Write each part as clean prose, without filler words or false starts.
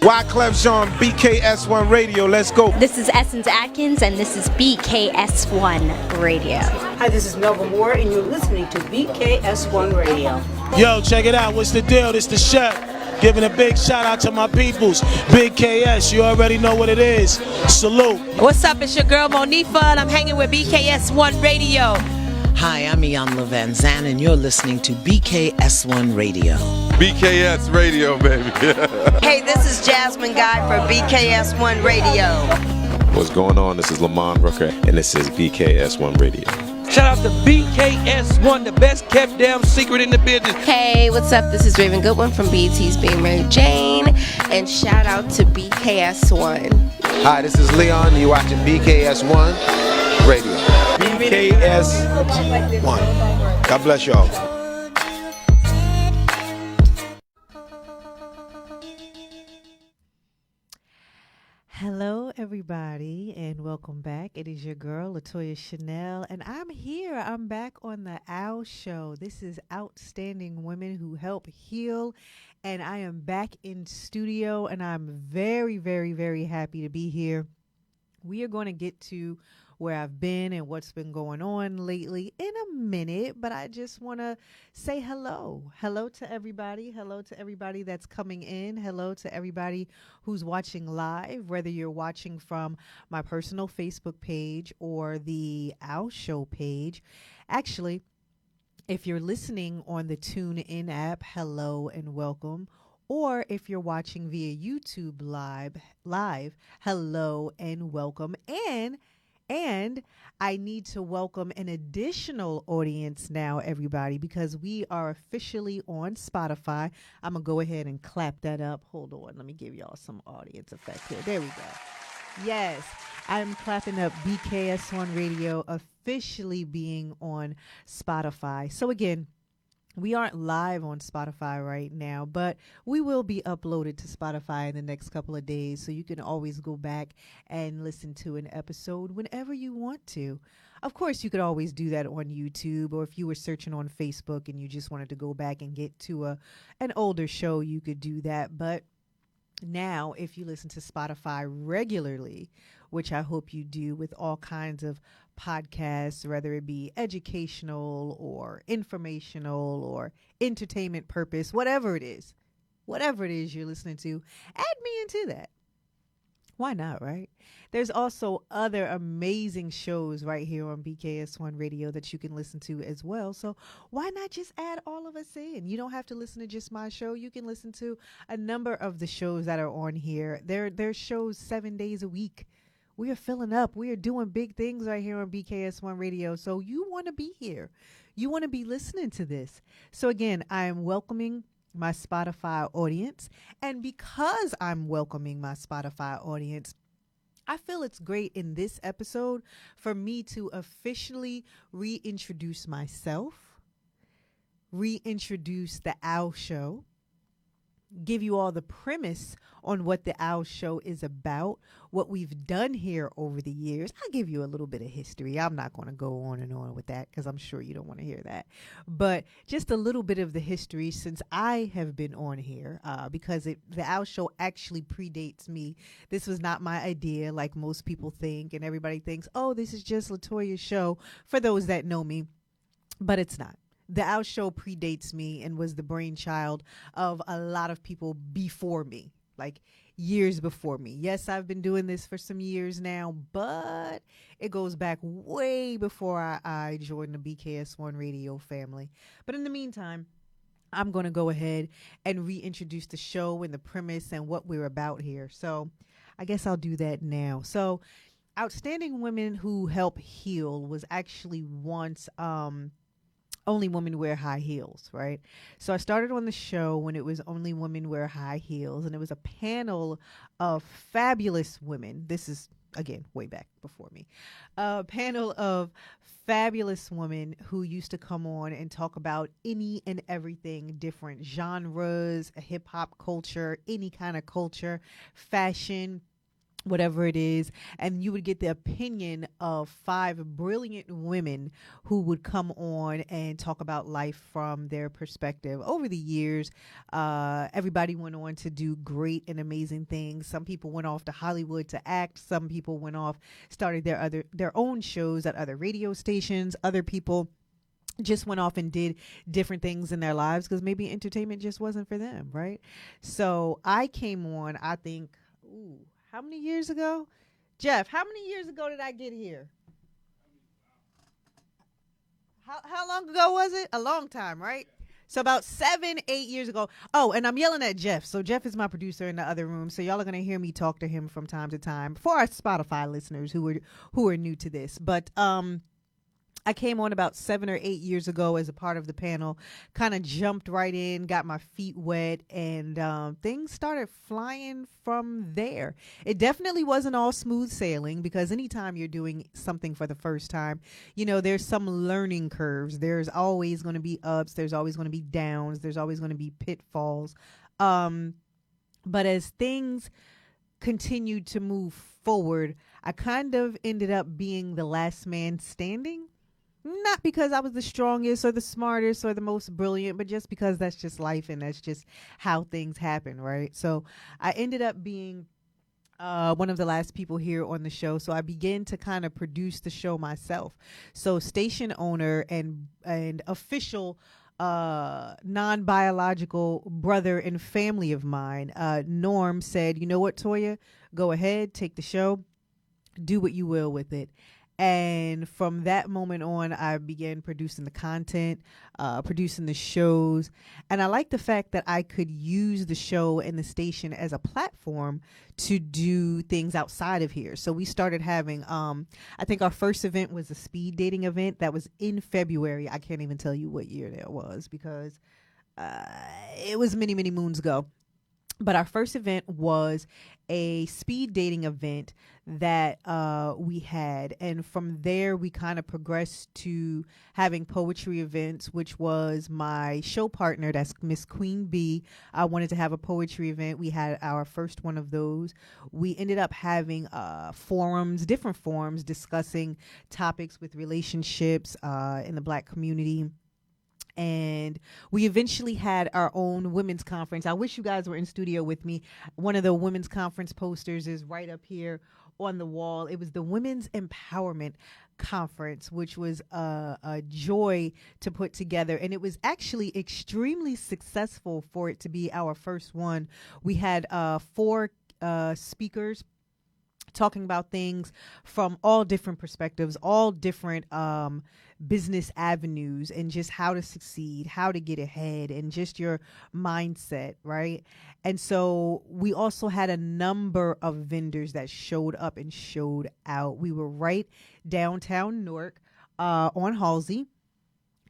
Wyclef Jean, BKS1 Radio. Let's go. This is Essence Atkins, and this is BKS1 Radio. Hi, this is Melba Moore, and you're listening to BKS1 Radio. Yo, check it out. What's the deal? This the chef. Giving a big shout out to my peoples. Big KS, you already know what it is. Salute. What's up? It's your girl Monifa, and I'm hanging with BKS1 Radio. Hi, I'm Iyanla Van Zandt, and you're listening to BKS1 Radio. BKS Radio, baby. Hey, this is Jasmine Guy for BKS1 Radio. What's going on? This is Lamont Rooker, and this is BKS1 Radio. Shout out to BKS1, the best kept damn secret in the business. Hey, what's up? This is Raven Goodwin from BET's Being Mary Jane, and shout out to BKS1. Hi, this is Leon. You're watching BKS1 Radio. BKS1. God bless y'all. Hello, everybody, and welcome back. It is your girl, Latoya Chanel, and I'm here. I'm back on the OWWHH Show. This is Outstanding Women Who Help Heal, and I am back in studio, and I'm very, very, very happy to be here. We are going to get to where I've been and what's been going on lately in a minute, but I just want to say hello. Hello to everybody. Hello to everybody that's coming in. Hello to everybody who's watching live, whether you're watching from my personal Facebook page or the OWWHH Show page. Actually, if you're listening on the TuneIn app, hello and welcome. Or if you're watching via YouTube live, hello and welcome. And I need to welcome an additional audience now, everybody, because we are officially on Spotify. I'm going to go ahead and clap that up. Hold on. Let me give y'all some audience effect here. There we go. Yes, I'm clapping up BKS1 Radio officially being on Spotify. So again, we aren't live on Spotify right now, but we will be uploaded to Spotify in the next couple of days, so you can always go back and listen to an episode whenever you want to. Of course, you could always do that on YouTube, or if you were searching on Facebook and you just wanted to go back and get to an older show, you could do that. But now, if you listen to Spotify regularly, which I hope you do with all kinds of podcasts, whether it be educational or informational or entertainment purpose, whatever it is you're listening to, add me into that. Why not, right? There's also other amazing shows right here on BKS1 Radio that you can listen to as well. So why not just add all of us in? You don't have to listen to just my show. You can listen to a number of the shows that are on here. They're shows 7 days a week. We are filling up. We are doing big things right here on BKS1 Radio. So you want to be here. You want to be listening to this. So again, I am welcoming my Spotify audience. And because I'm welcoming my Spotify audience, I feel it's great in this episode for me to officially reintroduce myself, reintroduce the OWWHH Show, give you all the premise on what the OWWHH Show is about, what we've done here over the years. I'll give you a little bit of history. I'm not going to go on and on with that because I'm sure you don't want to hear that. But just a little bit of the history since I have been on here because the OWWHH Show actually predates me. This was not my idea like most people think, and everybody thinks, oh, this is just Latoya's show for those that know me, but it's not. The OWWHH Show predates me and was the brainchild of a lot of people before me, like years before me. Yes, I've been doing this for some years now, but it goes back way before I joined the BKS1 Radio family. But in the meantime, I'm going to go ahead and reintroduce the show and the premise and what we're about here. So I guess I'll do that now. So Outstanding Women Who Help Heal was actually once Only Women Wear High Heels, right? So I started on the show when it was Only Women Wear High Heels, and it was a panel of fabulous women. This is, again, way back before me. A panel of fabulous women who used to come on and talk about any and everything, different genres, hip-hop culture, any kind of culture, fashion, whatever it is, and you would get the opinion of 5 brilliant women who would come on and talk about life from their perspective. Over the years, everybody went on to do great and amazing things. Some people went off to Hollywood to act. Some people went off, started their own shows at other radio stations. Other people just went off and did different things in their lives because maybe entertainment just wasn't for them, right? So I came on, I think, how many years ago? Jeff, how many years ago did I get here? How long ago was it? A long time, right? So about 7-8 years ago. Oh, and I'm yelling at Jeff. So Jeff is my producer in the other room. So y'all are going to hear me talk to him from time to time for our Spotify listeners who are new to this. But I came on about 7 or 8 years ago as a part of the panel, kind of jumped right in, got my feet wet, and things started flying from there. It definitely wasn't all smooth sailing because anytime you're doing something for the first time, there's some learning curves. There's always going to be ups. There's always going to be downs. There's always going to be pitfalls. But as things continued to move forward, I kind of ended up being the last man standing. Not because I was the strongest or the smartest or the most brilliant, but just because that's just life and that's just how things happen, right? So I ended up being one of the last people here on the show. So I began to kind of produce the show myself. So station owner and official non-biological brother and family of mine, Norm, said, you know what, Toya, go ahead, take the show, do what you will with it. And from that moment on, I began producing the content, producing the shows. And I like the fact that I could use the show and the station as a platform to do things outside of here. So we started having, I think our first event was a speed dating event that was in February. I can't even tell you what year that was because it was many, many moons ago. But our first event was a speed dating event that we had. And from there, we kind of progressed to having poetry events, which was my show partner. That's Miss Queen B. I wanted to have a poetry event. We had our first one of those. We ended up having different forums discussing topics with relationships in the Black community. And we eventually had our own women's conference. I wish you guys were in studio with me. One of the women's conference posters is right up here on the wall. It was the Women's Empowerment Conference, which was a joy to put together. And it was actually extremely successful for it to be our first one. We had 4 speakers talking about things from all different perspectives, all different business avenues, and just how to succeed, how to get ahead, and just your mindset, right? And so we also had a number of vendors that showed up and showed out. We were right downtown Newark on Halsey,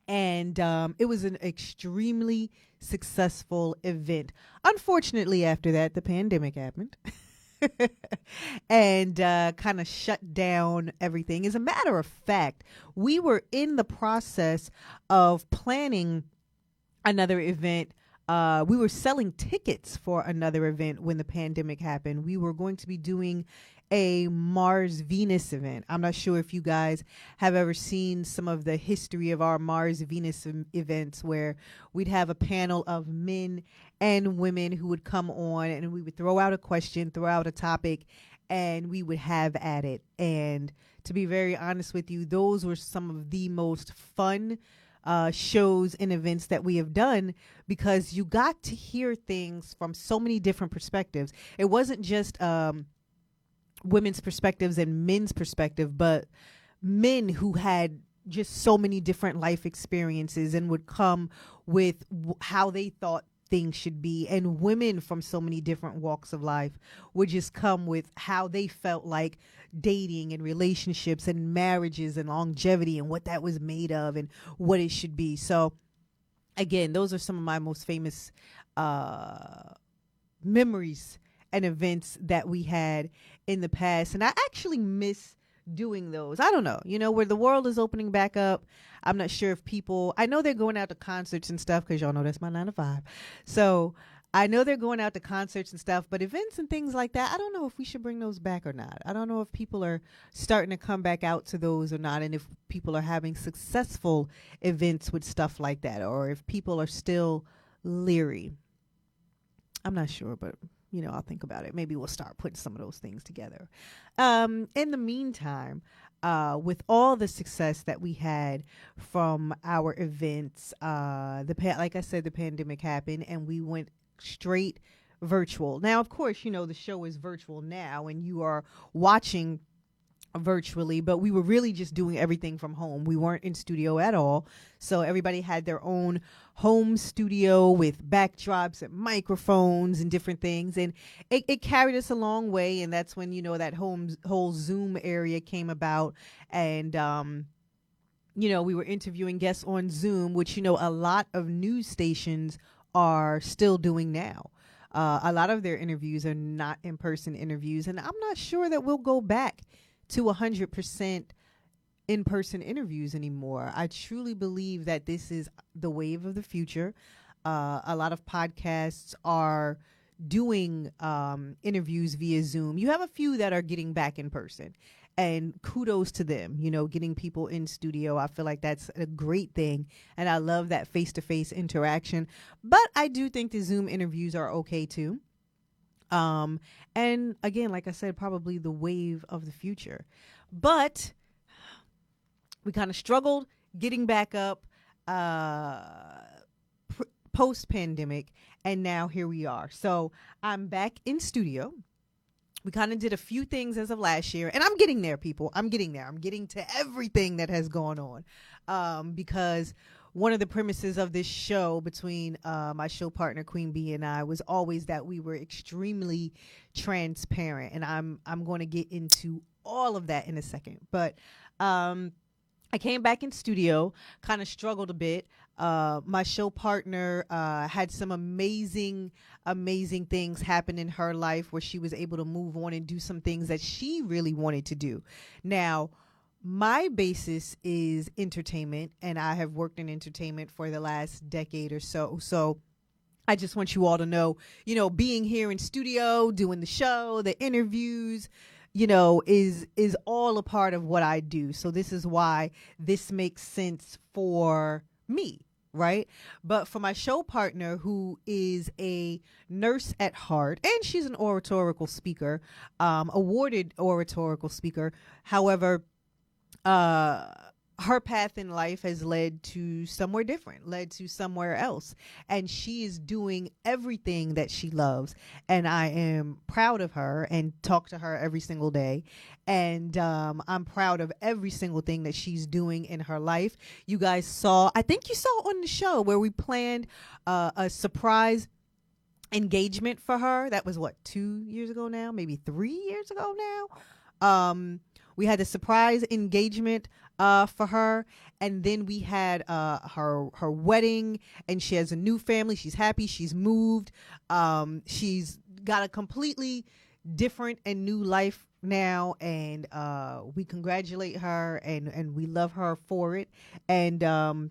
and it was an extremely successful event. Unfortunately, after that, the pandemic happened. And kind of shut down everything. As a matter of fact, we were in the process of planning another event. We were selling tickets for another event when the pandemic happened. We were going to be doing a Mars Venus event. I'm not sure if you guys have ever seen some of the history of our Mars Venus events where we'd have a panel of men and women who would come on and we would throw out a question, throw out a topic, and we would have at it. And to be very honest with you, those were some of the most fun shows and events that we have done because you got to hear things from so many different perspectives. It wasn't just women's perspectives and men's perspective, but men who had just so many different life experiences and would come with how they thought things should be, and women from so many different walks of life would just come with how they felt like dating and relationships and marriages and longevity and what that was made of and what it should be. So again, those are some of my most famous memories and events that we had in the past. And I actually miss doing those. I don't know, where the world is opening back up. I'm not sure if people, I know they're going out to concerts and stuff because y'all know that's my 9 to 5. So I know they're going out to concerts and stuff, but events and things like that, I don't know if we should bring those back or not. I don't know if people are starting to come back out to those or not, and if people are having successful events with stuff like that, or if people are still leery. I'm not sure, but I'll think about it. Maybe we'll start putting some of those things together. In the meantime, with all the success that we had from our events, like I said, the pandemic happened and we went straight virtual. Now, of course, the show is virtual now and you are watching virtually, but we were really just doing everything from home. We weren't in studio at all. So everybody had their own home studio with backdrops and microphones and different things. And it carried us a long way. And that's when, that whole Zoom area came about. And, we were interviewing guests on Zoom, which, a lot of news stations are still doing now. A lot of their interviews are not in-person interviews. And I'm not sure that we'll go back to 100% in-person interviews anymore. I truly believe that this is the wave of the future. A lot of podcasts are doing interviews via Zoom. You have a few that are getting back in person, and kudos to them, getting people in studio. I feel like that's a great thing, and I love that face-to-face interaction. But I do think the Zoom interviews are okay too. And again, like I said, probably the wave of the future. But we kind of struggled getting back up post-pandemic, and now here we are. So I'm back in studio. We kind of did a few things as of last year, and I'm getting there, people. I'm getting there. I'm getting to everything that has gone on, because one of the premises of this show between my show partner Queen Bee and I was always that we were extremely transparent, and I'm going to get into all of that in a second. But I came back in studio, kind of struggled a bit. My show partner had some amazing things happen in her life where she was able to move on and do some things that she really wanted to do. Now, my basis is entertainment, and I have worked in entertainment for the last decade or so. So I just want you all to know, being here in studio, doing the show, the interviews, is all a part of what I do. So this is why this makes sense for me, right? But for my show partner, who is a nurse at heart, and she's an oratorical speaker, awarded oratorical speaker. However, her path in life has led to somewhere different, led to somewhere else. And she is doing everything that she loves. And I am proud of her and talk to her every single day. And I'm proud of every single thing that she's doing in her life. You guys I think you saw on the show where we planned a surprise engagement for her. That was 2 years ago now, maybe 3 years ago now. We had a surprise engagement for her, and then we had her wedding, and she has a new family. She's happy. She's moved. She's got a completely different and new life now, and we congratulate her, and we love her for it. And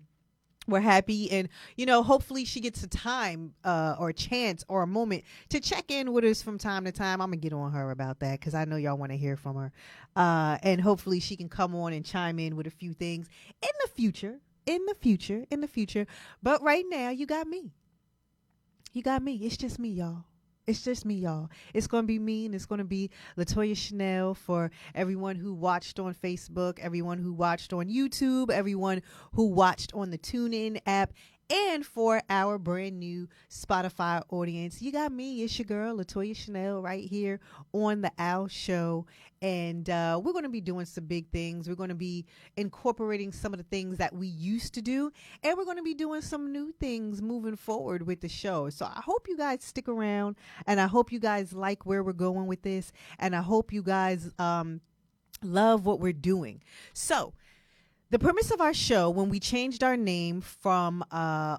we're happy, and hopefully she gets a time or a chance or a moment to check in with us from time to time. I'm gonna get on her about that because I know y'all want to hear from her, and hopefully she can come on and chime in with a few things in the future. But right now, you got me. It's just me, y'all. It's going to be me, and it's going to be Latoya Chanel for everyone who watched on Facebook, everyone who watched on YouTube, everyone who watched on the TuneIn app, and for our brand new Spotify audience. You got me. It's your girl, Latoya Chanel, right here on the Owl Show. And we're going to be doing some big things. We're going to be incorporating some of the things that we used to do. And we're going to be doing some new things moving forward with the show. So I hope you guys stick around. And I hope you guys like where we're going with this. And I hope you guys love what we're doing. So the premise of our show, when we changed our name from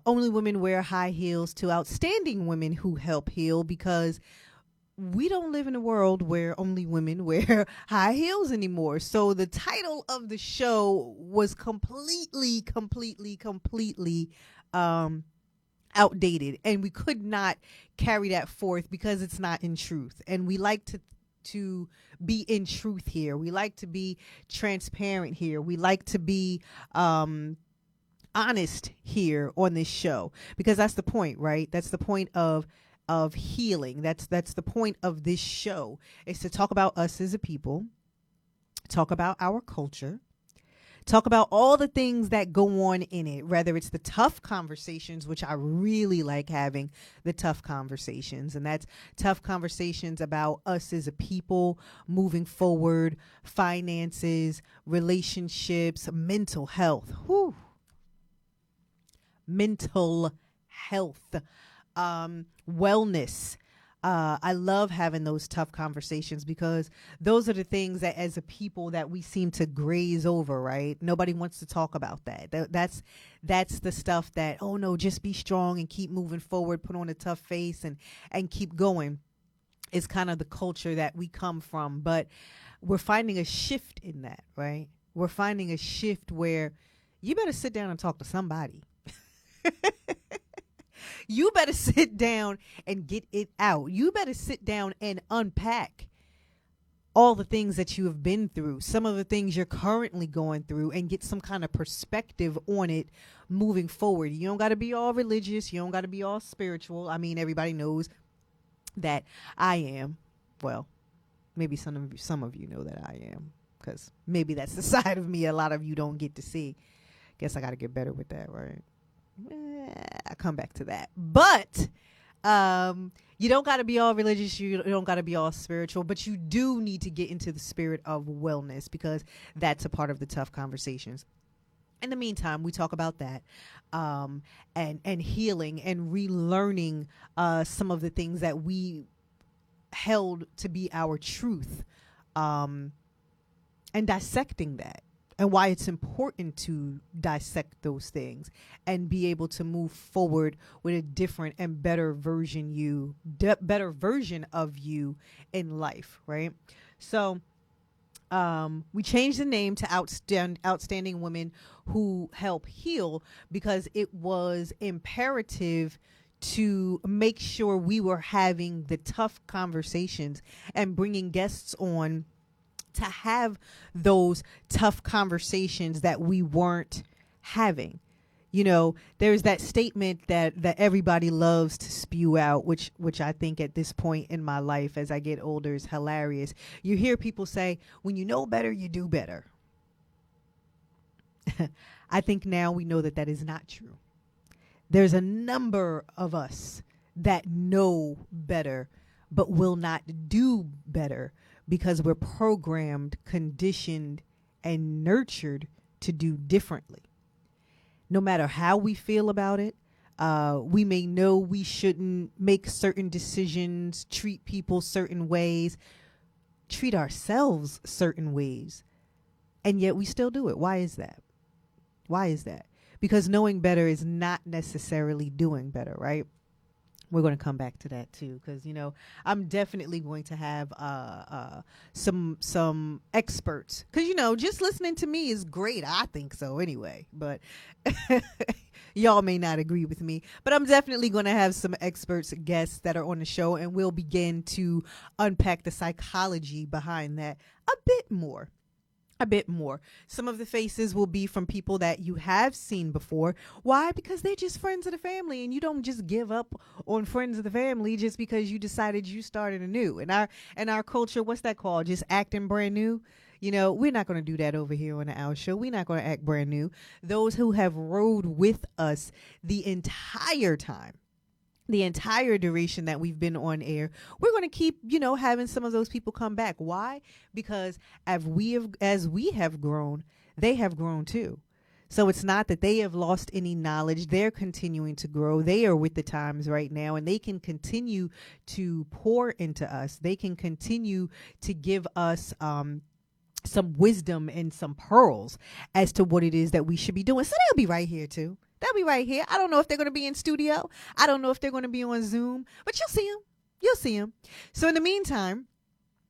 Only Women Wear High Heels to Outstanding Women Who Help Heal, because we don't live in a world where only women wear high heels anymore. So the title of the show was completely outdated, and we could not carry that forth because it's not in truth. And we like to be in truth here. We like to be transparent here. We like to be honest here on this show, because that's the point, right? That's the point of healing. That's the point of this show, is to talk about us as a people, talk about our culture, talk about all the things that go on in it, whether it's the tough conversations, which I really like having the tough conversations. And that's tough conversations about us as a people moving forward, finances, relationships, mental health. Whew. Mental health, wellness. I love having those tough conversations, because those are the things that as a people that we seem to graze over, right? Nobody wants to talk about that. That's the stuff that, oh no, just be strong and keep moving forward, put on a tough face and keep going, is kind of the culture that we come from. But we're finding a shift in that, right? We're finding a shift where you better sit down and talk to somebody. You better sit down and get it out. You better sit down and unpack all the things that you have been through, some of the things you're currently going through, and get some kind of perspective on it moving forward. You don't got to be all religious. You don't got to be all spiritual. I mean, everybody knows that I am. Well, maybe some of you know that I am, because maybe that's the side of me a lot of you don't get to see. Guess I got to get better with that, right? I'll come back to that. But you don't got to be all religious. You don't got to be all spiritual, but you do need to get into the spirit of wellness, because that's a part of the tough conversations. In the meantime, we talk about that and healing and relearning some of the things that we held to be our truth, and dissecting that, and why it's important to dissect those things and be able to move forward with a different and better version of you in life, right? So we changed the name to Outstanding Women Who Help Heal, because it was imperative to make sure we were having the tough conversations and bringing guests on to have those tough conversations that we weren't having. You know, there's that statement that everybody loves to spew out, which I think at this point in my life, as I get older, is hilarious. You hear people say, when you know better, you do better. I think now we know that is not true. There's a number of us that know better, but will not do better, because we're programmed, conditioned, and nurtured to do differently. No matter how we feel about it, we may know we shouldn't make certain decisions, treat people certain ways, treat ourselves certain ways, and yet we still do it. Why is that? Why is that? Because knowing better is not necessarily doing better, right? We're going to come back to that too, because, you know, I'm definitely going to have some experts, because, you know, just listening to me is great. I think so anyway, but y'all may not agree with me. But I'm definitely going to have some experts, guests that are on the show, and we'll begin to unpack the psychology behind that a bit more. Some of the faces will be from people that you have seen before. Why? Because they're just friends of the family, and you don't just give up on friends of the family just because you decided you started anew. In our culture, what's that called? Just acting brand new. You know, we're not going to do that over here on the Owl Show. We're not going to act brand new. Those who have rode with us the entire time, the entire duration that we've been on air, we're going to keep, you know, having some of those people come back. Why? Because as we have grown, they have grown too. So it's not that they have lost any knowledge. They're continuing to grow. They are with the times right now, and they can continue to pour into us. They can continue to give us some wisdom and some pearls as to what it is that we should be doing. So they'll be right here too. They'll be right here. I don't know if they're going to be in studio. I don't know if they're going to be on Zoom, but you'll see them. You'll see them. So in the meantime,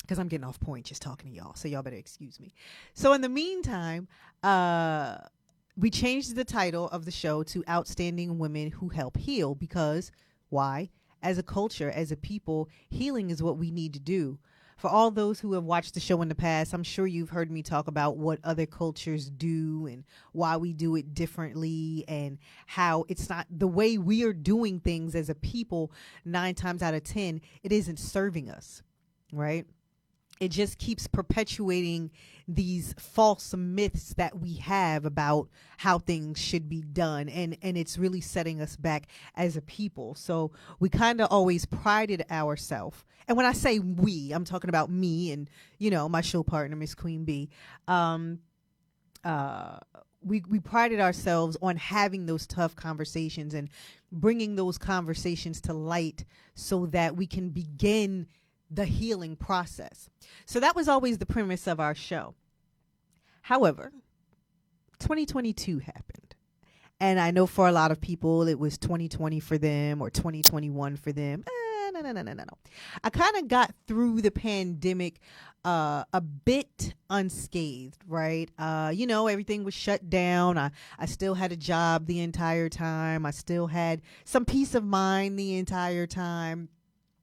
because I'm getting off point just talking to y'all, so y'all better excuse me. So in the meantime, we changed the title of the show to Outstanding Women Who Help Heal because why? As a culture, as a people, healing is what we need to do. For all those who have watched the show in the past, I'm sure you've heard me talk about what other cultures do and why we do it differently and how it's not the way we are doing things as a people. 9 times out of 10, it isn't serving us, right? It just keeps perpetuating these false myths that we have about how things should be done. And it's really setting us back as a people. So we kind of always prided ourselves. And when I say we, I'm talking about me and, my show partner, Miss Queen B. We prided ourselves on having those tough conversations and bringing those conversations to light so that we can begin the healing process. So that was always the premise of our show. However, 2022 happened. And I know for a lot of people, it was 2020 for them or 2021 for them. No. I kind of got through the pandemic a bit unscathed, right? Everything was shut down. I still had a job the entire time. I still had some peace of mind the entire time.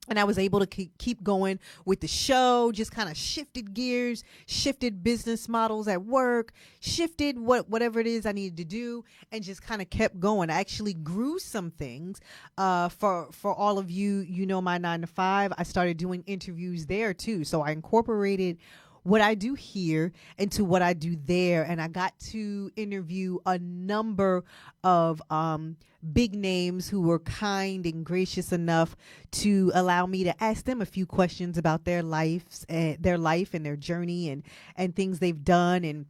And I was able to keep going with the show, just kind of shifted gears, shifted business models at work, shifted whatever it is I needed to do, and just kind of kept going. I actually grew some things. For all of you, my 9 to 5, I started doing interviews there too. So I incorporated what I do here into what I do there. And I got to interview a number of big names who were kind and gracious enough to allow me to ask them a few questions about their life and their journey and things they've done. And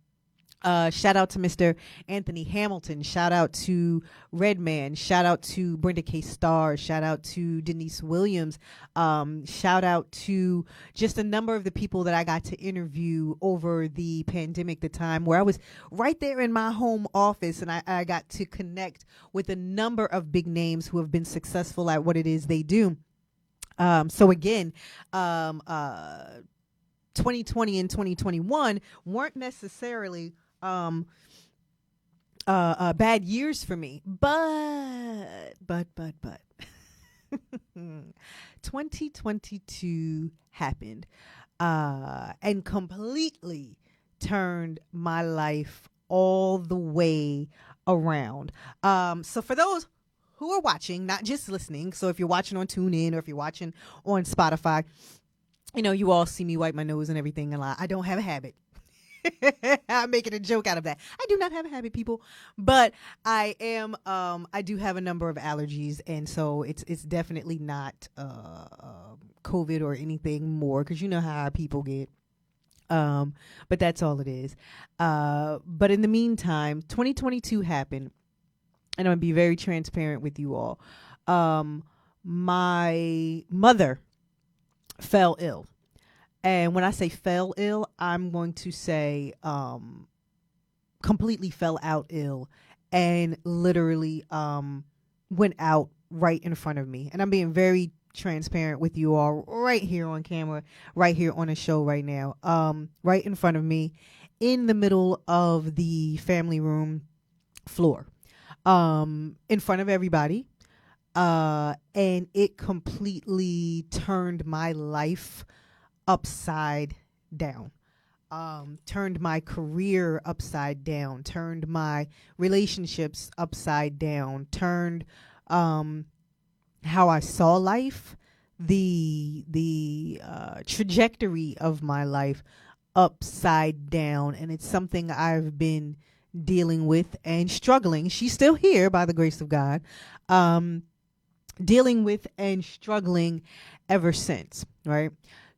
shout out to Mr. Anthony Hamilton. Shout out to Redman. Shout out to Brenda K. Starr. Shout out to Denise Williams. Shout out to just a number of the people that I got to interview over the pandemic, the time where I was right there in my home office, and I got to connect with a number of big names who have been successful at what it is they do. So again, 2020 and 2021 weren't necessarily bad years for me, but 2022 happened and completely turned my life all the way around. So for those who are watching, not just listening, so if you're watching on TuneIn or if you're watching on Spotify, you all see me wipe my nose and everything a lot. I don't have a habit. I'm making a joke out of that. I do not have a habit, people, but I am. I do have a number of allergies, and so it's definitely not COVID or anything more, because you know how our people get. But that's all it is. But in the meantime, 2022 happened, and I'm gonna be very transparent with you all. My mother fell ill. And when I say fell ill, I'm going to say completely fell out ill and literally went out right in front of me. And I'm being very transparent with you all right here on camera, right here on the show right now, right in front of me in the middle of the family room floor, in front of everybody. And it completely turned my life upside down, turned my career upside down, turned my relationships upside down, turned how I saw life, the trajectory of my life upside down. And it's something I've been dealing with and struggling. She's still here by the grace of God, dealing with and struggling ever since, right?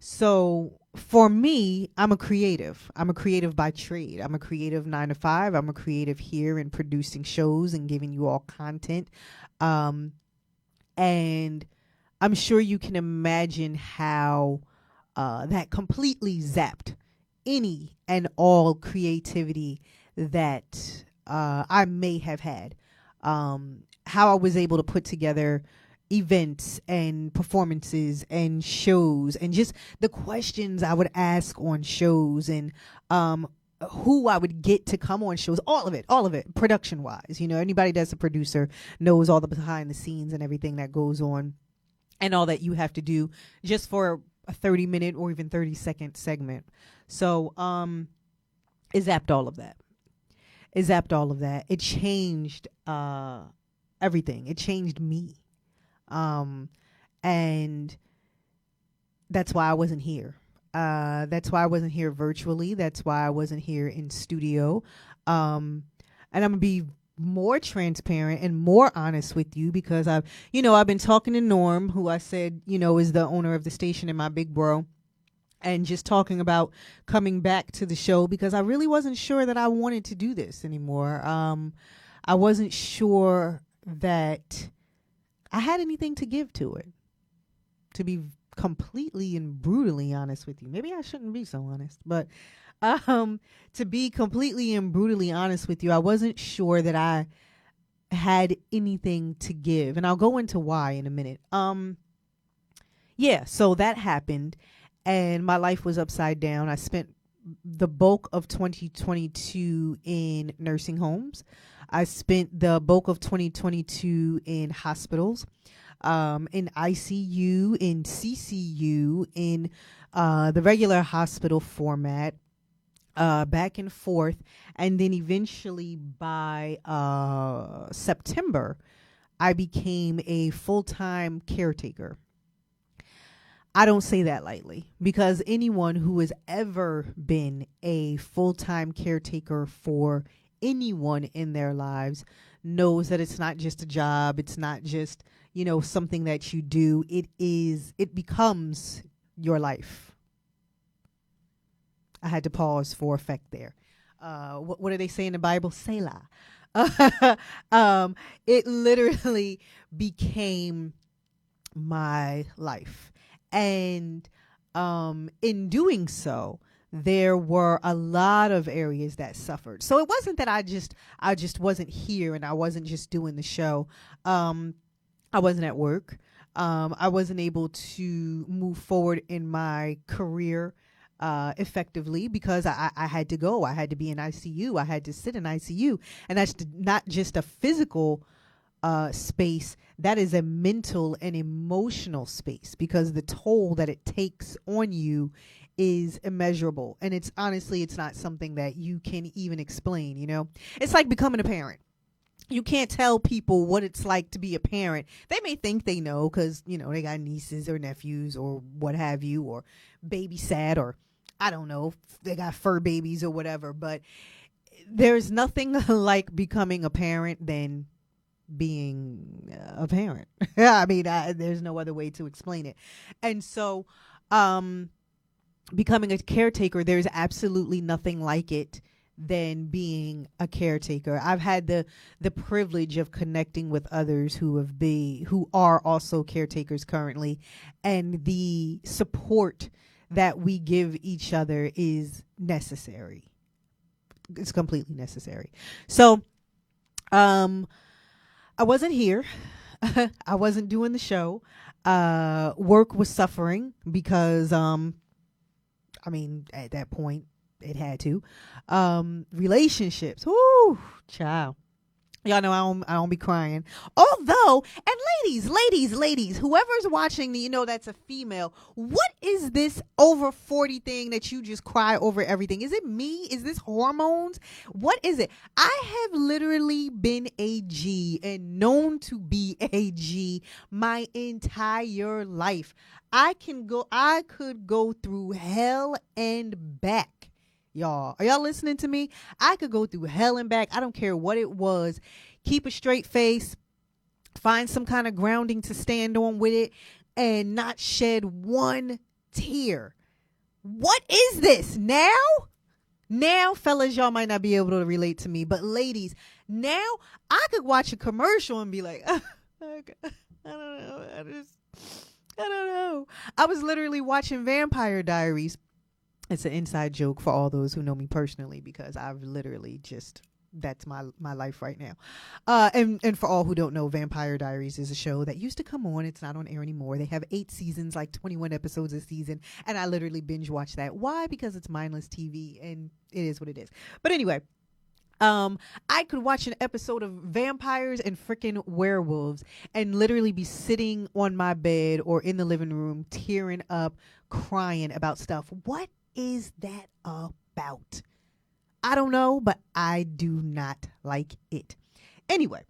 So for me, I'm a creative. I'm a creative by trade. I'm a creative 9 to 5. I'm a creative here in producing shows and giving you all content. And I'm sure you can imagine how that completely zapped any and all creativity that I may have had. How I was able to put together events and performances and shows, and just the questions I would ask on shows, and who I would get to come on shows, all of it, production wise. Anybody that's a producer knows all the behind the scenes and everything that goes on and all that you have to do just for a 30-minute or even 30-second segment. So it zapped all of that. It changed everything. It changed me. And that's why I wasn't here. That's why I wasn't here virtually. That's why I wasn't here in studio. And I'm going to be more transparent and more honest with you because I've been talking to Norm, who I said, is the owner of the station in my big bro, and just talking about coming back to the show because I really wasn't sure that I wanted to do this anymore. I wasn't sure that I had anything to give to it, to be completely and brutally honest with you. Maybe I shouldn't be so honest, but to be completely and brutally honest with you, I wasn't sure that I had anything to give, and I'll go into why in a minute. So that happened, and my life was upside down. I spent the bulk of 2022 in nursing homes. I spent the bulk of 2022 in hospitals, in ICU, in CCU, in the regular hospital format, back and forth. And then eventually by September, I became a full-time caretaker. I don't say that lightly because anyone who has ever been a full-time caretaker for anyone in their lives knows that it's not just a job. It's not just, something that you do. It becomes your life. I had to pause for effect there. What do they say in the Bible? Selah. It literally became my life. And in doing so, there were a lot of areas that suffered. So it wasn't that I just wasn't here and I wasn't just doing the show. I wasn't at work. I wasn't able to move forward in my career effectively because I had to go. I had to be in ICU. I had to sit in ICU. And that's not just a physical space. That is a mental and emotional space because the toll that it takes on you is immeasurable. And it's not something that you can even explain, It's like becoming a parent. You can't tell people what it's like to be a parent. They may think they know because, they got nieces or nephews or what have you, or babysat, or I don't know, they got fur babies or whatever. But there's nothing like becoming a parent than being a parent. I mean, there's no other way to explain it. And so becoming a caretaker, there's absolutely nothing like it than being a caretaker. I've had the privilege of connecting with others who are also caretakers currently, and the support that we give each other is necessary. It's completely necessary. So I wasn't here. I wasn't doing the show. Work was suffering because at that point it had to. Relationships. Whoo, child. Y'all know I don't be crying. Although, and ladies, whoever's watching, that's a female. What is this over 40 thing that you just cry over everything? Is it me? Is this hormones? What is it? I have literally been a G and known to be a G my entire life. I could go through hell and back. Y'all, are y'all listening to me? I could go through hell and back. I don't care what it was. Keep a straight face. Find some kind of grounding to stand on with it and not shed one tear. What is this now? Now, fellas, y'all might not be able to relate to me, but ladies, now I could watch a commercial and be like, I don't know. I was literally watching Vampire Diaries. It's an inside joke for all those who know me personally because I've literally just that's my life right now. And for all who don't know, Vampire Diaries is a show that used to come on. It's not on air anymore. They have 8 seasons, like 21 episodes a season, and I literally binge watch that. Why? Because it's mindless TV, and it is what it is. But anyway, I could watch an episode of vampires and freaking werewolves and literally be sitting on my bed or in the living room tearing up, crying about stuff. What is that about? I don't know, but I do not like it. Anyway,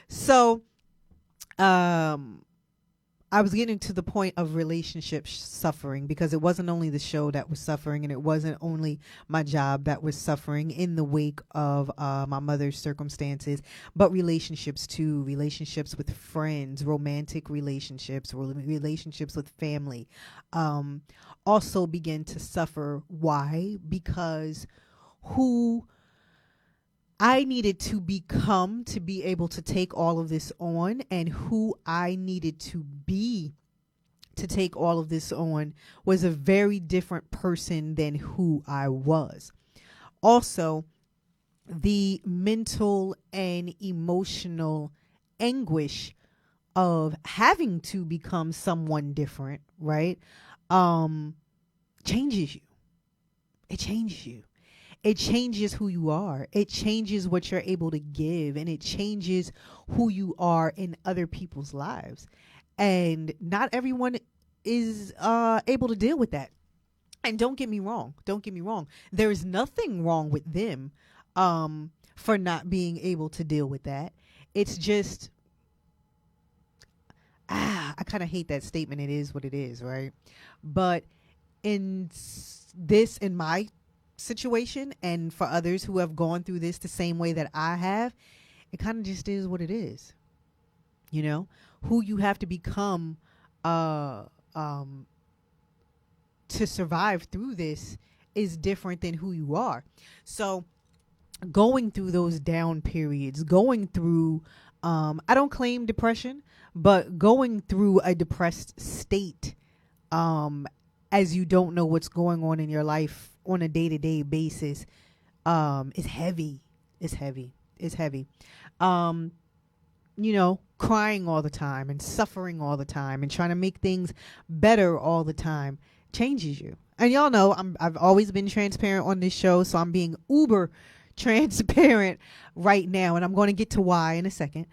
so I was getting to the point of relationship suffering, because it wasn't only the show that was suffering, and it wasn't only my job that was suffering in the wake of my mother's circumstances, but relationships too, relationships with friends, romantic relationships, relationships with family, also began to suffer. Why? Because who I needed to become to be able to take all of this on, and who I needed to be to take all of this on, was a very different person than who I was. Also, the mental and emotional anguish of having to become someone different, right? Changes you. It changes you. It changes who you are. It changes what you're able to give, and it changes who you are in other people's lives. And not everyone is able to deal with that. And don't get me wrong. There is nothing wrong with them for not being able to deal with that. It's just, I kind of hate that statement. It is what it is, right? But in my situation, and for others who have gone through this the same way that I have, it kind of just is what it is. You know, who you have to become to survive through this is different than who you are. So going through those down periods, going through I don't claim depression, but going through a depressed state as you don't know what's going on in your life on a day-to-day basis is heavy. It's heavy. You know, crying all the time and suffering all the time and trying to make things better all the time changes you. And y'all know I've always been transparent on this show, so I'm being uber transparent right now, and I'm going to get to why in a second.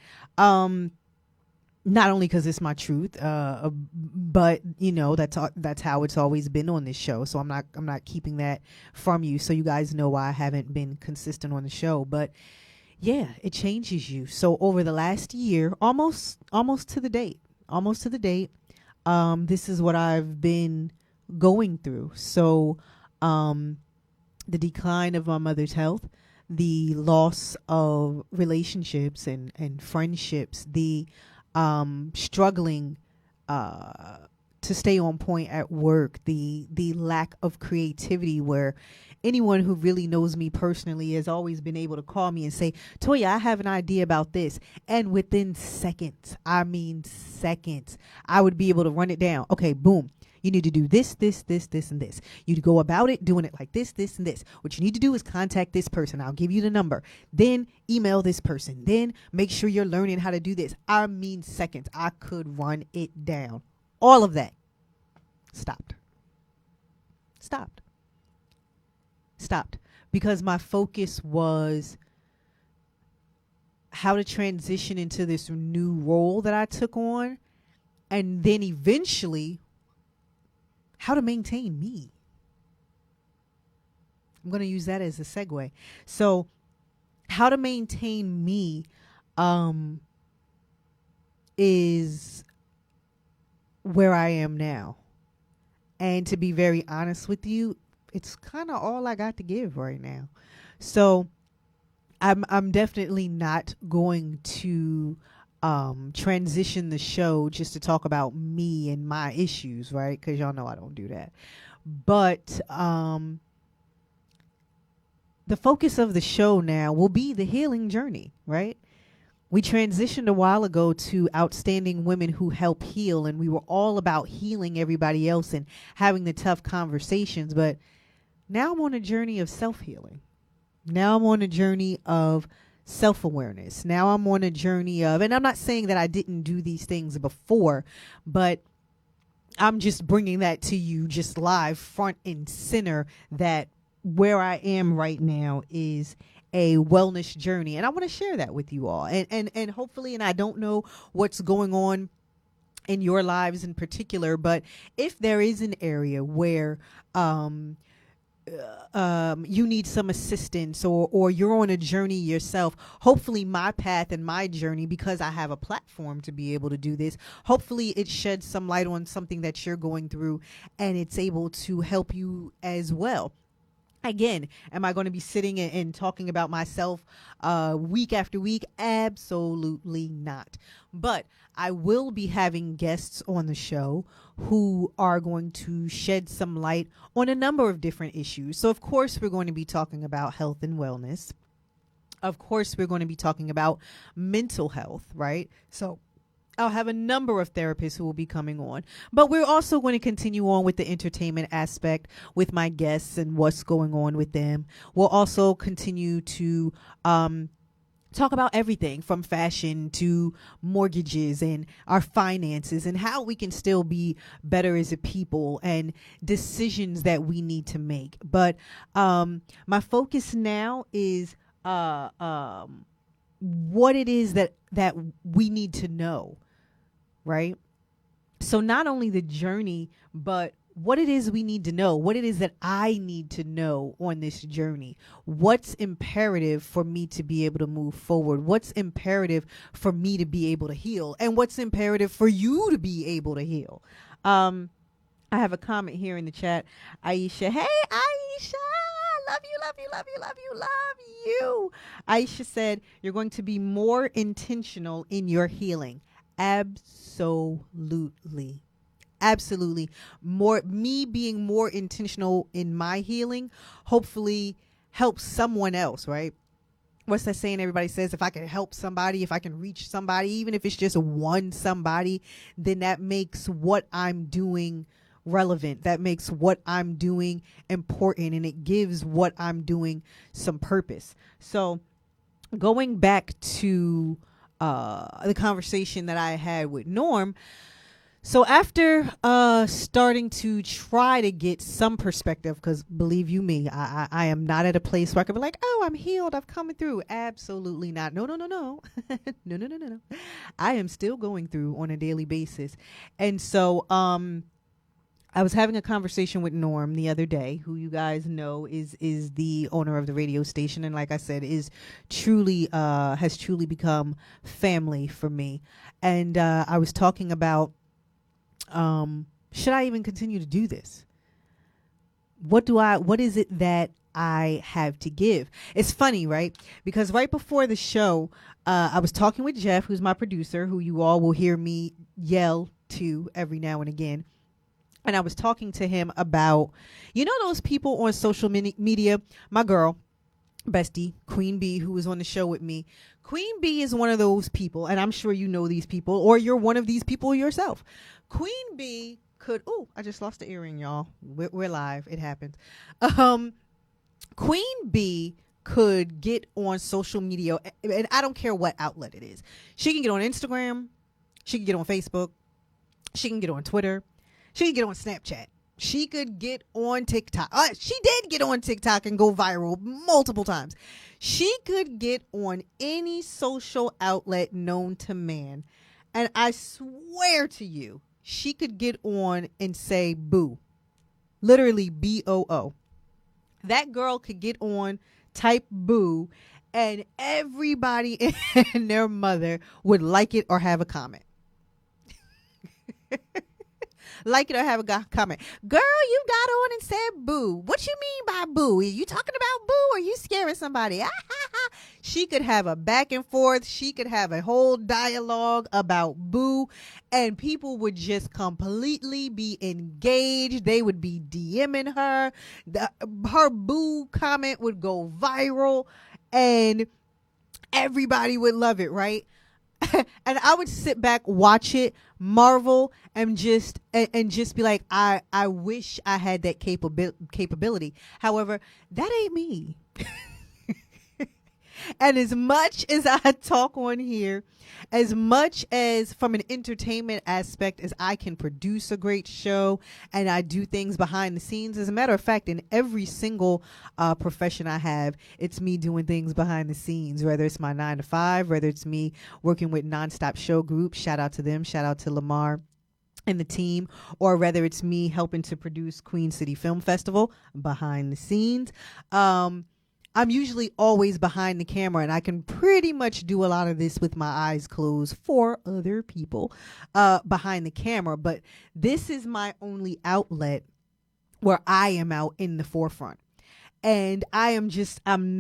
Not only because it's my truth, but you know that's how it's always been on this show. So I'm not keeping that from you. So you guys know why I haven't been consistent on the show. But yeah, it changes you. So over the last year, almost to the date, this is what I've been going through. So the decline of my mother's health, the loss of relationships and friendships, the struggling to stay on point at work, the lack of creativity, where anyone who really knows me personally has always been able to call me and say, Toya, I have an idea about this. And within seconds, I would be able to run it down. Okay, boom. You need to do this, and this. You go about it doing it like this, and this. What you need to do is contact this person. I'll give you the number. Then email this person. Then make sure you're learning how to do this. I mean seconds. I could run it down. All of that stopped. Because my focus was how to transition into this new role that I took on, and then eventually how to maintain me. I'm going to use that as a segue. So how to maintain me is where I am now. And to be very honest with you, it's kind of all I got to give right now. So I'm definitely not going to transition the show just to talk about me and my issues, right? Because y'all know I don't do that. But the focus of the show now will be the healing journey, right? We transitioned a while ago to outstanding women who help heal, and we were all about healing everybody else and having the tough conversations. But now I'm on a journey of self-healing. Now I'm on a journey of self-awareness. Now I'm on a journey of, and I'm not saying that I didn't do these things before, but I'm just bringing that to you just live front and center, that where I am right now is a wellness journey. And I want to share that with you all. And hopefully, and I don't know what's going on in your lives in particular, but if there is an area where you need some assistance, or you're on a journey yourself, hopefully my path and my journey, because I have a platform to be able to do this, hopefully it sheds some light on something that you're going through and it's able to help you as well. Again, am I going to be sitting and talking about myself week after week? Absolutely not. But I will be having guests on the show who are going to shed some light on a number of different issues. So, of course, we're going to be talking about health and wellness. Of course, we're going to be talking about mental health, right? So I'll have a number of therapists who will be coming on, but we're also going to continue on with the entertainment aspect with my guests and what's going on with them. We'll also continue to talk about everything from fashion to mortgages and our finances and how we can still be better as a people and decisions that we need to make. But my focus now is what it is that we need to know. Right? So not only the journey, but what it is we need to know, what it is that I need to know on this journey, what's imperative for me to be able to move forward, what's imperative for me to be able to heal, and what's imperative for you to be able to heal. I have a comment here in the chat. Aisha, hey, Aisha, love you, love you, love you, love you, love you. Aisha said, you're going to be more intentional in your healing. Absolutely. Me being more intentional in my healing hopefully helps someone else, right? What's that saying everybody says? If I can help somebody, if I can reach somebody, even if it's just one somebody, then that makes what I'm doing relevant. That makes what I'm doing important, and it gives what I'm doing some purpose. So going back to the conversation that I had with Norm. So after starting to try to get some perspective, because believe you me, I am not at a place where I can be like, oh, I'm healed, I've come through. Absolutely not. No. No. I am still going through on a daily basis. And so I was having a conversation with Norm the other day, who you guys know is the owner of the radio station, and like I said, is truly has truly become family for me. And I was talking about, should I even continue to do this? What is it that I have to give? It's funny, right? Because right before the show, I was talking with Jeff, who's my producer, who you all will hear me yell to every now and again. And I was talking to him about, those people on social media, my girl, bestie, Queen Bee, who was on the show with me. Queen Bee is one of those people, and I'm sure you know these people, or you're one of these people yourself. Queen Bee could, I just lost the earring, y'all. We're live. It happens. Queen Bee could get on social media, and I don't care what outlet it is. She can get on Instagram. She can get on Facebook. She can get on Twitter. She can get on Snapchat. She could get on TikTok. She did get on TikTok and go viral multiple times. She could get on any social outlet known to man. And I swear to you, she could get on and say boo. Literally B-O-O. That girl could get on, type boo, and everybody and their mother would like it or have a comment. Like it or have a comment. Girl, you got on and said boo. What you mean by boo? Are you talking about boo, or are you scaring somebody? She could have a back and forth. She could have a whole dialogue about boo, and people would just completely be engaged. They would be DMing her. Her boo comment would go viral, and everybody would love it, right? And I would sit back, watch it, marvel, and just be like, I wish I had that capability. However, that ain't me. And as much as I talk on here, as much as from an entertainment aspect as I can produce a great show and I do things behind the scenes, as a matter of fact, in every single profession I have, it's me doing things behind the scenes, whether it's my 9 to 5, whether it's me working with Nonstop Show Group, shout out to them, shout out to Lamar and the team, or whether it's me helping to produce Queen City Film Festival behind the scenes. I'm usually always behind the camera, and I can pretty much do a lot of this with my eyes closed for other people behind the camera. But this is my only outlet where I am out in the forefront. And I'm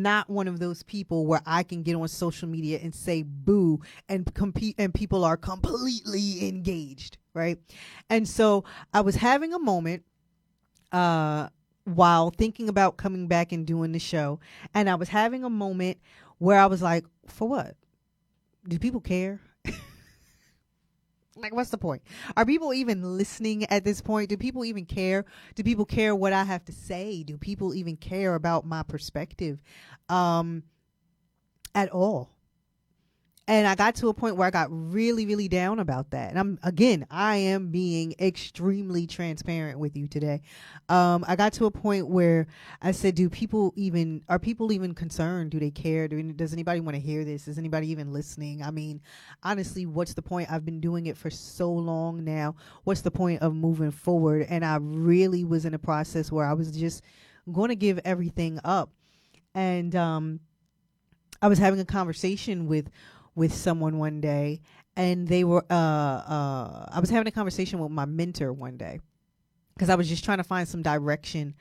not one of those people where I can get on social media and say boo and compete and people are completely engaged, right? And so I was having a moment while thinking about coming back and doing the show. And I was having a moment where I was like, for what? Do people care? Like, what's the point? Are people even listening at this point? Do people even care? Do people care what I have to say? Do people even care about my perspective at all? And I got to a point where I got really, really down about that. And I am being extremely transparent with you today. I got to a point where I said, are people even concerned? Do they care? Does anybody want to hear this? Is anybody even listening? I mean, honestly, what's the point? I've been doing it for so long now. What's the point of moving forward? And I really was in a process where I was just going to give everything up. And I was having a conversation with someone one day, and they were I was having a conversation with my mentor one day because I was just trying to find some direction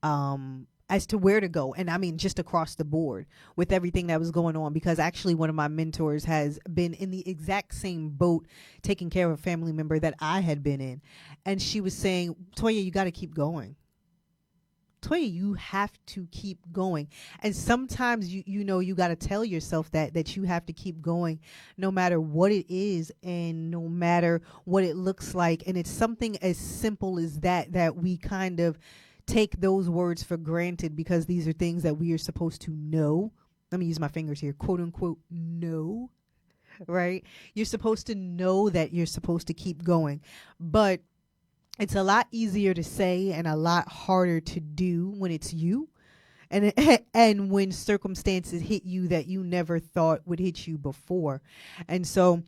as to where to go, and I mean just across the board with everything that was going on, because actually one of my mentors has been in the exact same boat taking care of a family member that I had been in, and she was saying, Toya, you got to keep going. Toya, you have to keep going. And sometimes you got to tell yourself that you have to keep going no matter what it is and no matter what it looks like. And it's something as simple as that we kind of take those words for granted because these are things that we are supposed to know. Let me use my fingers here, quote unquote, know, right? You're supposed to know that you're supposed to keep going. But it's a lot easier to say and a lot harder to do when it's you and when circumstances hit you that you never thought would hit you before. And so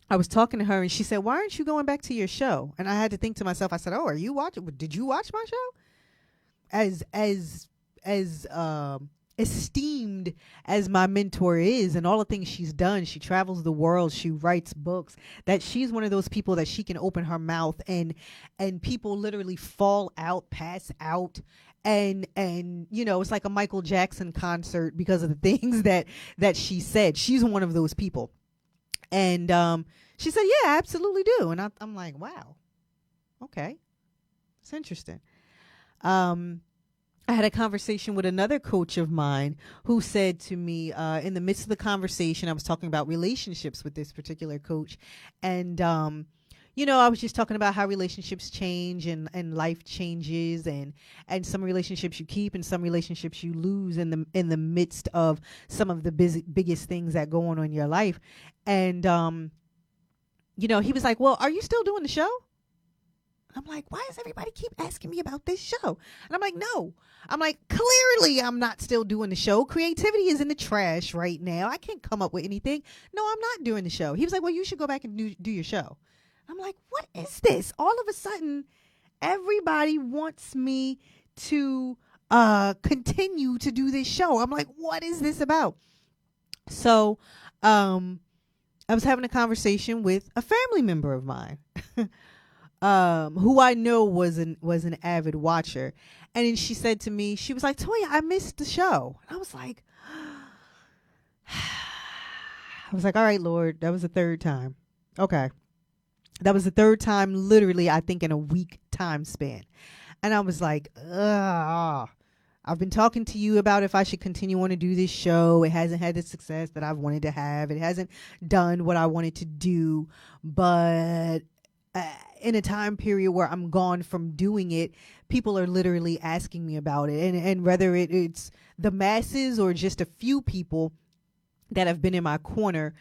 I was talking to her and she said, why aren't you going back to your show? And I had to think to myself, I said, oh, did you watch my show? As esteemed as my mentor is and all the things she's done, she travels the world, she writes books, that she's one of those people that she can open her mouth and people literally fall out, pass out, and it's like a Michael Jackson concert because of the things that she said. She's one of those people. And she said, yeah, I absolutely do. And I'm like, wow, okay, it's interesting. I had a conversation with another coach of mine who said to me in the midst of the conversation, I was talking about relationships with this particular coach. And, I was just talking about how relationships change and life changes and some relationships you keep and some relationships you lose in the midst of some of the biggest things that go on in your life. And, he was like, well, are you still doing the show? I'm like, why does everybody keep asking me about this show? And I'm like, no. I'm like, clearly I'm not still doing the show. Creativity is in the trash right now. I can't come up with anything. No, I'm not doing the show. He was like, well, you should go back and do your show. I'm like, what is this? All of a sudden, everybody wants me to continue to do this show. I'm like, what is this about? So I was having a conversation with a family member of mine. Who I know was an avid watcher. And then she said to me, she was like, Toya, I missed the show. And I was like, all right, Lord, that was the third time. Okay. That was the third time, literally, I think in a week time span. And I was like, I've been talking to you about if I should continue on to do this show. It hasn't had the success that I've wanted to have. It hasn't done what I wanted to do. But in a time period where I'm gone from doing it, people are literally asking me about it. And whether it's the masses or just a few people, that have been in my corner,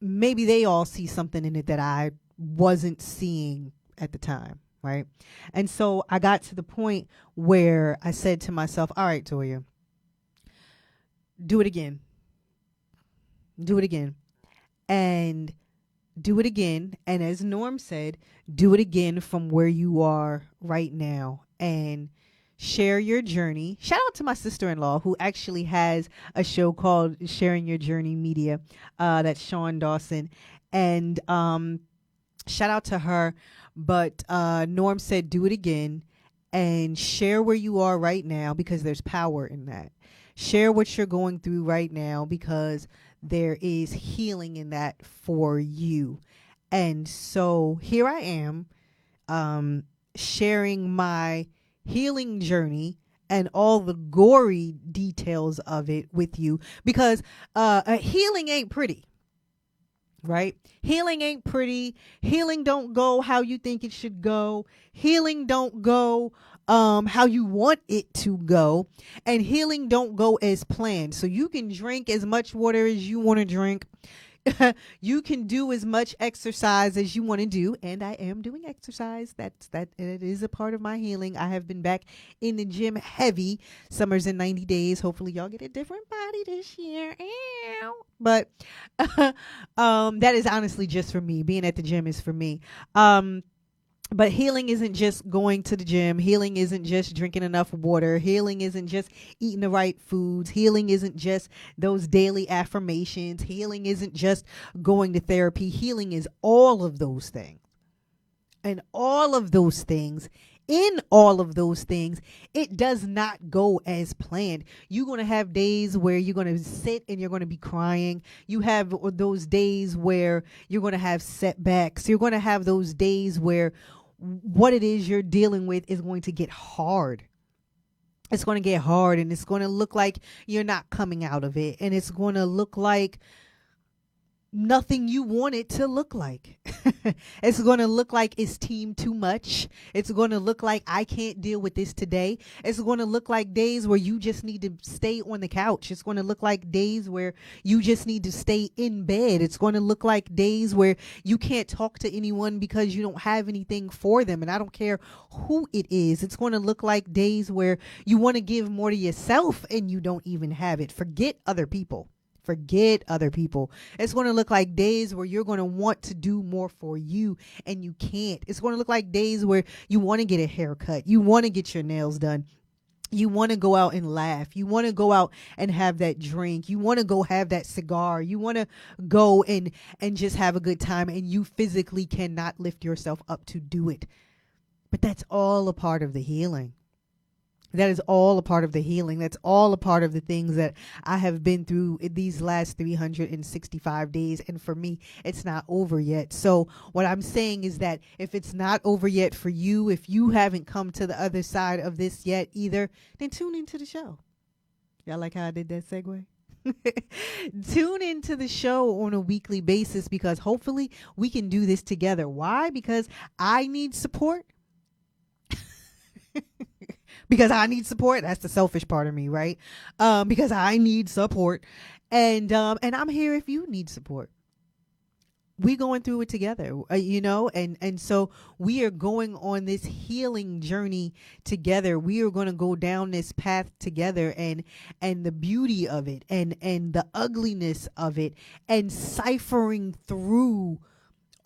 maybe they all see something in it that I wasn't seeing at the time, right? And so I got to the point where I said to myself, all right, Toya, do it again. Do it again. And do it again. And as Norm said, do it again from where you are right now and share your journey. Shout out to my sister-in-law who actually has a show called Sharing Your Journey Media. That's Sean Dawson. And shout out to her. But Norm said, do it again and share where you are right now because there's power in that. Share what you're going through right now because there is healing in that for you. And so here I am sharing my healing journey and all the gory details of it with you because healing ain't pretty. Right? Healing ain't pretty. Healing don't go how you think it should go. Healing don't go how you want it to go. And healing don't go as planned. So you can drink as much water as you want to drink. You can do as much exercise as you want to do, and I am doing exercise. That it is a part of my healing. I have been back in the gym heavy. Summer's in 90 days. Hopefully y'all get a different body this year. Ow. But that is honestly just for me. Being at the gym is for me. But healing isn't just going to the gym. Healing isn't just drinking enough water. Healing isn't just eating the right foods. Healing isn't just those daily affirmations. Healing isn't just going to therapy. Healing is all of those things. And all of those things, in all of those things, it does not go as planned. You're going to have days where you're going to sit and you're going to be crying. You have those days where you're going to have setbacks. You're going to have those days where what it is you're dealing with is going to get hard. It's going to get hard and it's going to look like you're not coming out of it. And it's going to look like nothing you want it to look like. It's going to look like it's teamed too much. It's going to look like I can't deal with this today. It's going to look like days where you just need to stay on the couch. It's going to look like days where you just need to stay in bed. It's going to look like days where you can't talk to anyone because you don't have anything for them. And I don't care who it is. It's going to look like days where you want to give more to yourself and you don't even have it. Forget other people. Forget other people. It's going to look like days where you're going to want to do more for you and you can't. It's going to look like days where you want to get a haircut. You want to get your nails done. You want to go out and laugh. You want to go out and have that drink. You want to go have that cigar. You want to go and just have a good time and you physically cannot lift yourself up to do it. But that's all a part of the healing. That is all a part of the healing. That's all a part of the things that I have been through in these last 365 days. And for me, it's not over yet. So what I'm saying is that if it's not over yet for you, if you haven't come to the other side of this yet either, then tune into the show. Y'all like how I did that segue? Tune into the show on a weekly basis because hopefully we can do this together. Why? Because I need support. Because I need support. That's the selfish part of me, right? Because I need support. And I'm here if you need support. We going through it together, and so we are going on this healing journey together. We are going to go down this path together and the beauty of it and the ugliness of it and ciphering through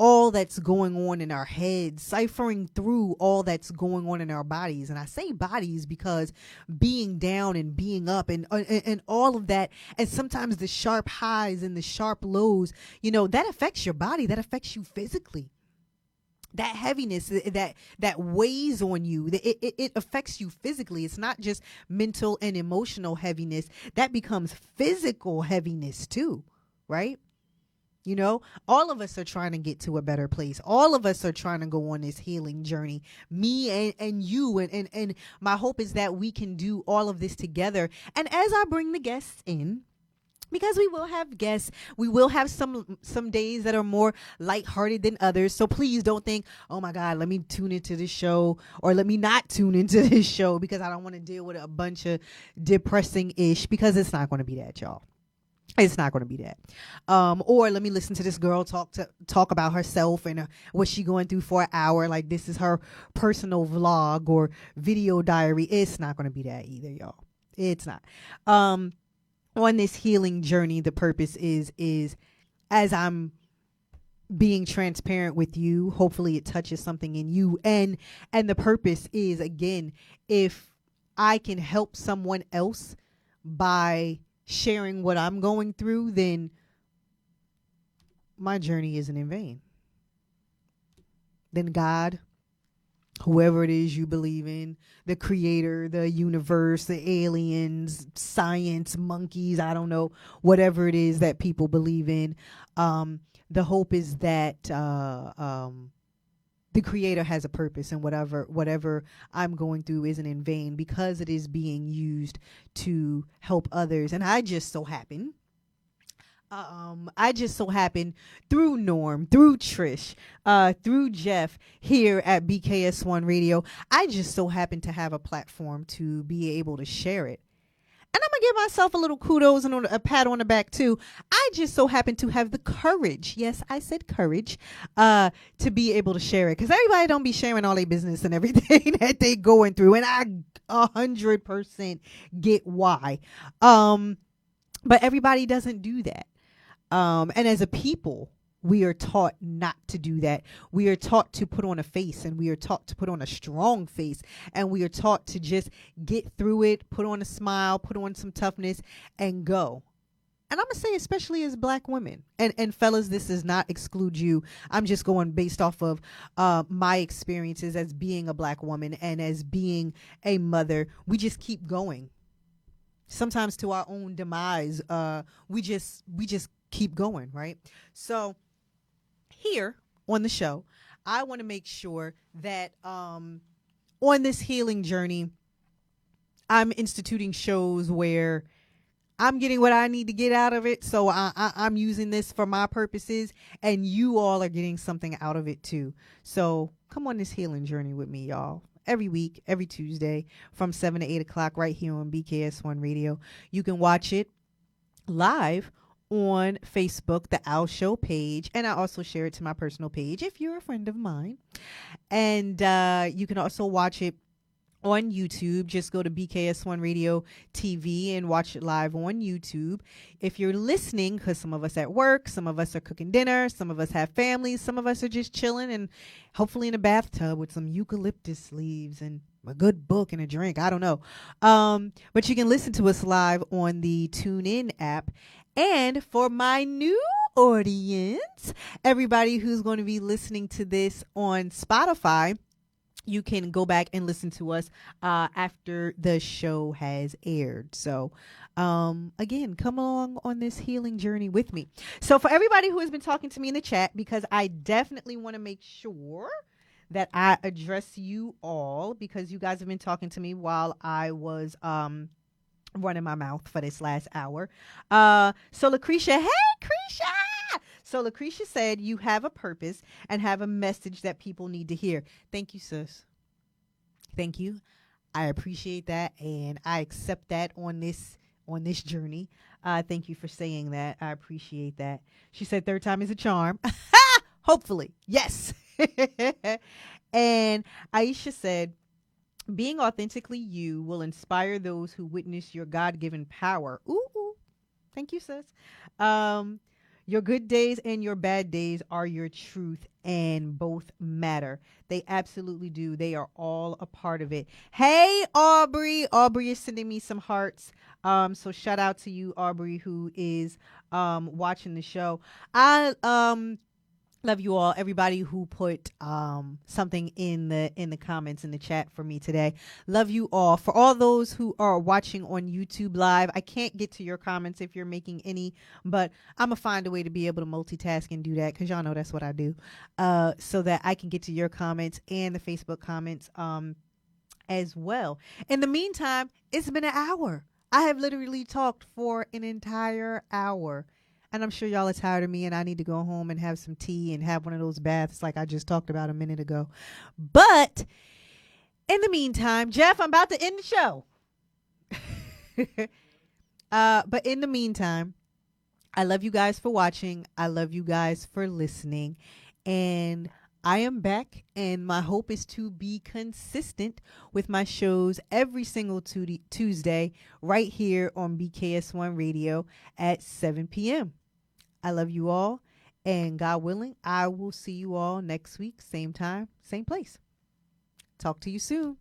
all that's going on in our heads, ciphering through all that's going on in our bodies. And I say bodies because being down and being up and all of that, and sometimes the sharp highs and the sharp lows, that affects your body. That affects you physically. That heaviness that weighs on you, it affects you physically. It's not just mental and emotional heaviness. That becomes physical heaviness too, right? All of us are trying to get to a better place. All of us are trying to go on this healing journey. Me and you. And my hope is that we can do all of this together. And as I bring the guests in, because we will have guests, we will have some days that are more lighthearted than others. So please don't think, oh my God, let me tune into this show or let me not tune into this show because I don't want to deal with a bunch of depressing ish, because it's not going to be that, y'all. It's not going to be that. Or let me listen to this girl talk about herself and what she going through for an hour. Like this is her personal vlog or video diary. It's not going to be that either, y'all. It's not. On this healing journey, the purpose is as I'm being transparent with you, hopefully it touches something in you. And the purpose is, again, if I can help someone else by sharing what I'm going through, then my journey isn't in vain. Then God, whoever it is you believe in, the creator, the universe, the aliens, science, monkeys, I don't know, whatever it is that people believe in, the hope is that the creator has a purpose, and whatever I'm going through isn't in vain because it is being used to help others. And I just so happen through Norm, through Trish, through Jeff here at BKS1 Radio, I just so happen to have a platform to be able to share it. And I'm going to give myself a little kudos and a pat on the back, too. I just so happen to have the courage, yes, I said courage, to be able to share it. Because everybody don't be sharing all their business and everything that they going through. And I 100% get why. But everybody doesn't do that. And as a people, we are taught not to do that. We are taught to put on a face, and we are taught to put on a strong face, and we are taught to just get through it, put on a smile, put on some toughness, and go. And I'm going to say, especially as black women, and fellas, this does not exclude you. I'm just going based off of my experiences as being a black woman and as being a mother. We just keep going. Sometimes to our own demise, we just keep going, right? So here on the show, I want to make sure that on this healing journey, I'm instituting shows where I'm getting what I need to get out of it. So I'm using this for my purposes, and you all are getting something out of it too. So come on this healing journey with me, y'all. Every week, every Tuesday from 7 to 8 o'clock right here on BKS1 Radio. You can watch it live on Facebook, the Owl Show page, and I also share it to my personal page if you're a friend of mine. And you can also watch it on YouTube. Just go to BKS1 Radio TV and watch it live on YouTube. If you're listening, because some of us at work, some of us are cooking dinner, some of us have families, some of us are just chilling and hopefully in a bathtub with some eucalyptus leaves and a good book and a drink. I don't know. But you can listen to us live on the TuneIn app. And for my new audience, everybody who's going to be listening to this on Spotify, you can go back and listen to us after the show has aired. So, again, come along on this healing journey with me. So for everybody who has been talking to me in the chat, because I definitely want to make sure that I address you all, because you guys have been talking to me while I was running my mouth for this last hour. So Lucretia, hey, Lucretia! So Lucretia said you have a purpose and have a message that people need to hear. Thank you, sis. Thank you. I appreciate that, and I accept that on this journey. Thank you for saying that. I appreciate that. She said third time is a charm. Hopefully. Yes. And Aisha said, being authentically you will inspire those who witness your God-given power. Ooh. Thank you, sis. Your good days and your bad days are your truth, and both matter. They absolutely do. They are all a part of it. Hey, Aubrey. Aubrey is sending me some hearts. So shout out to you, Aubrey, who is watching the show. I love you all, everybody who put something in the comments in the chat for me today. Love you all. For all those who are watching on YouTube Live, I can't get to your comments if you're making any, but I'm going to find a way to be able to multitask and do that, because y'all know that's what I do, so that I can get to your comments and the Facebook comments as well. In the meantime, it's been an hour. I have literally talked for an entire hour. And I'm sure y'all are tired of me, and I need to go home and have some tea and have one of those baths like I just talked about a minute ago. But in the meantime, Jeff, I'm about to end the show. But in the meantime, I love you guys for watching. I love you guys for listening. And I am back, and my hope is to be consistent with my shows every single Tuesday right here on BKS1 Radio at 7 p.m. I love you all, and God willing, I will see you all next week, same time, same place. Talk to you soon.